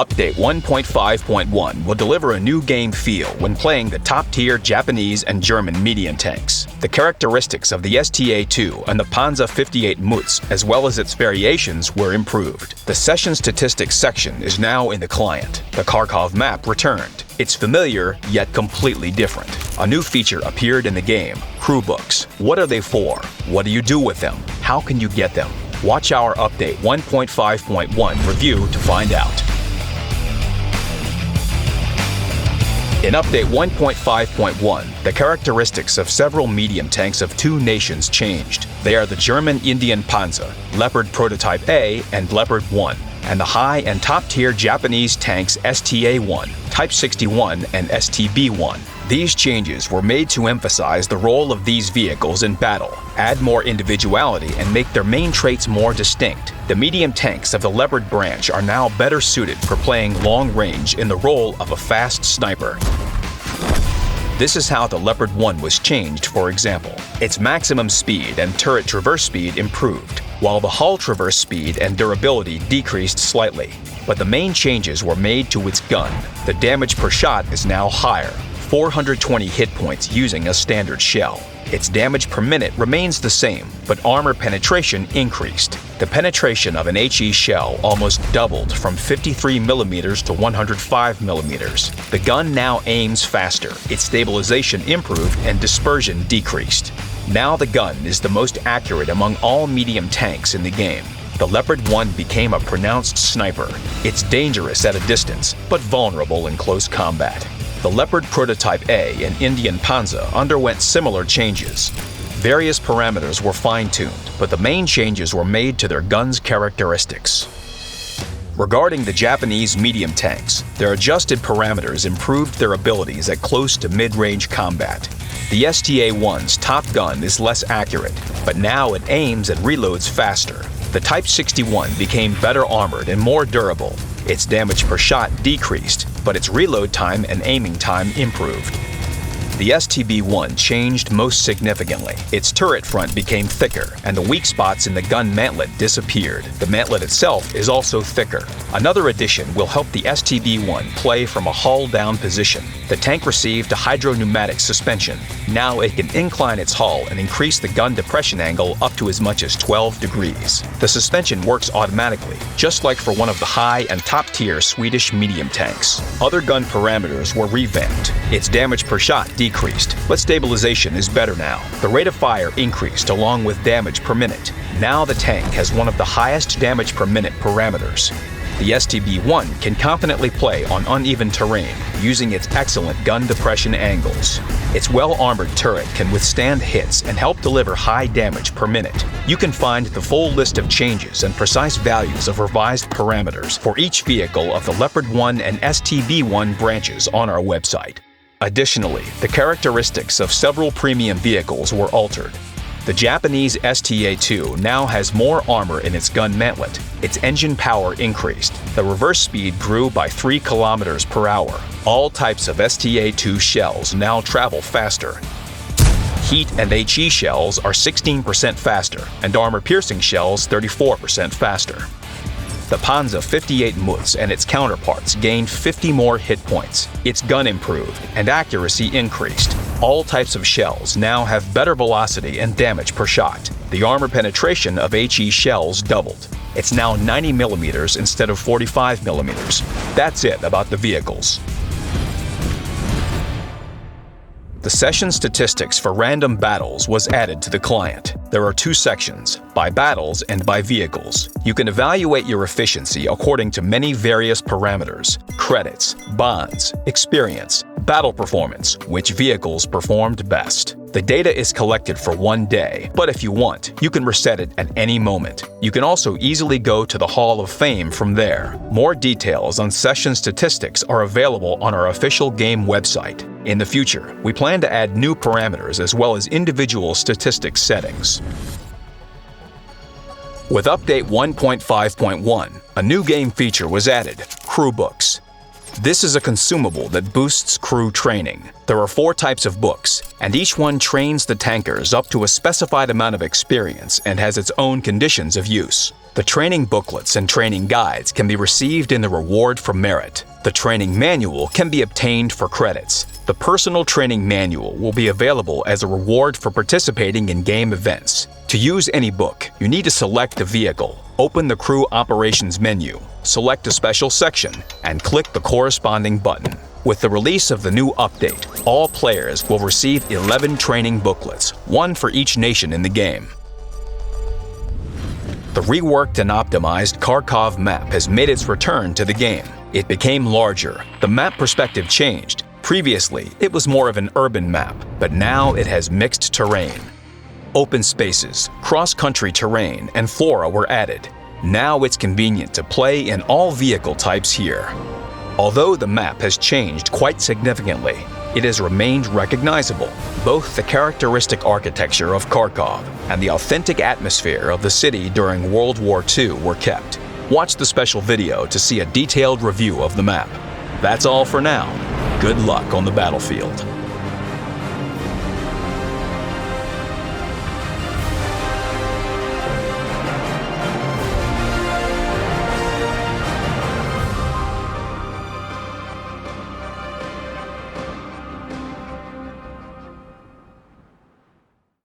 Update 1.5.1 will deliver a new game feel when playing the top-tier Japanese and German medium tanks. The characteristics of the STA-2 and the Panzer 58 Mutz, as well as its variations, were improved. The session statistics section is now in the client. The Kharkov map returned. It's familiar, yet completely different. A new feature appeared in the game, crew books. What are they for? What do you do with them? How can you get them? Watch our Update 1.5.1 review to find out. In Update 1.5.1, the characteristics of several medium tanks of two nations changed. They are the German Indian Panzer, Leopard Prototype A, and Leopard 1, and the high and top-tier Japanese tanks STA-1, Type 61, and STB-1. These changes were made to emphasize the role of these vehicles in battle, add more individuality, and make their main traits more distinct. The medium tanks of the Leopard branch are now better suited for playing long range in the role of a fast sniper. This is how the Leopard 1 was changed, for example. Its maximum speed and turret traverse speed improved, while the hull traverse speed and durability decreased slightly. But the main changes were made to its gun. The damage per shot is now higher, 420 hit points using a standard shell. Its damage per minute remains the same, but armor penetration increased. The penetration of an HE shell almost doubled from 53mm to 105mm. The gun now aims faster, its stabilization improved, and dispersion decreased. Now the gun is the most accurate among all medium tanks in the game. The Leopard 1 became a pronounced sniper. It's dangerous at a distance, but vulnerable in close combat. The Leopard Prototype A and Indian Panzer underwent similar changes. Various parameters were fine-tuned, but the main changes were made to their guns' characteristics. Regarding the Japanese medium tanks, their adjusted parameters improved their abilities at close to mid-range combat. The STA-1's top gun is less accurate, but now it aims and reloads faster. The Type 61 became better armored and more durable. Its damage per shot decreased, but its reload time and aiming time improved. The STB-1 changed most significantly. Its turret front became thicker, and the weak spots in the gun mantlet disappeared. The mantlet itself is also thicker. Another addition will help the STB-1 play from a hull-down position. The tank received a hydropneumatic suspension. Now it can incline its hull and increase the gun depression angle up to as much as 12 degrees. The suspension works automatically, just like for one of the high and top-tier Swedish medium tanks. Other gun parameters were revamped. Its damage per shot decreased, but stabilization is better now. The rate of fire increased along with damage per minute. Now the tank has one of the highest damage per minute parameters. The STB-1 can confidently play on uneven terrain using its excellent gun depression angles. Its well-armored turret can withstand hits and help deliver high damage per minute. You can find the full list of changes and precise values of revised parameters for each vehicle of the Leopard 1 and STB-1 branches on our website. Additionally, the characteristics of several premium vehicles were altered. The Japanese STA-2 now has more armor in its gun mantlet. Its engine power increased. The reverse speed grew by 3 km per hour. All types of STA-2 shells now travel faster. Heat and HE shells are 16% faster, and armor-piercing shells 34% faster. The Panzer 58 Mutz and its counterparts gained 50 more hit points. Its gun improved, and accuracy increased. All types of shells now have better velocity and damage per shot. The armor penetration of HE shells doubled. It's now 90mm instead of 45mm. That's it about the vehicles. The session statistics for random battles was added to the client. There are 2 sections, by battles and by vehicles. You can evaluate your efficiency according to many various parameters: credits, bonds, experience, battle performance, which vehicles performed best. The data is collected for 1 day, but if you want, you can reset it at any moment. You can also easily go to the Hall of Fame from there. More details on session statistics are available on our official game website. In the future, we plan to add new parameters as well as individual statistics settings. With Update 1.5.1, a new game feature was added: Crew Books. This is a consumable that boosts crew training. There are 4 types of books, and each one trains the tankers up to a specified amount of experience and has its own conditions of use. The training booklets and training guides can be received in the Reward for Merit. The training manual can be obtained for credits. The personal training manual will be available as a reward for participating in game events. To use any book, you need to select a vehicle, open the Crew Operations menu, select a special section, and click the corresponding button. With the release of the new update, all players will receive 11 training booklets, one for each nation in the game. The reworked and optimized Kharkov map has made its return to the game. It became larger. The map perspective changed. Previously, it was more of an urban map, but now it has mixed terrain. Open spaces, cross-country terrain, and flora were added. Now it's convenient to play in all vehicle types here. Although the map has changed quite significantly, it has remained recognizable. Both the characteristic architecture of Kharkov and the authentic atmosphere of the city during World War II were kept. Watch the special video to see a detailed review of the map. That's all for now. Good luck on the battlefield.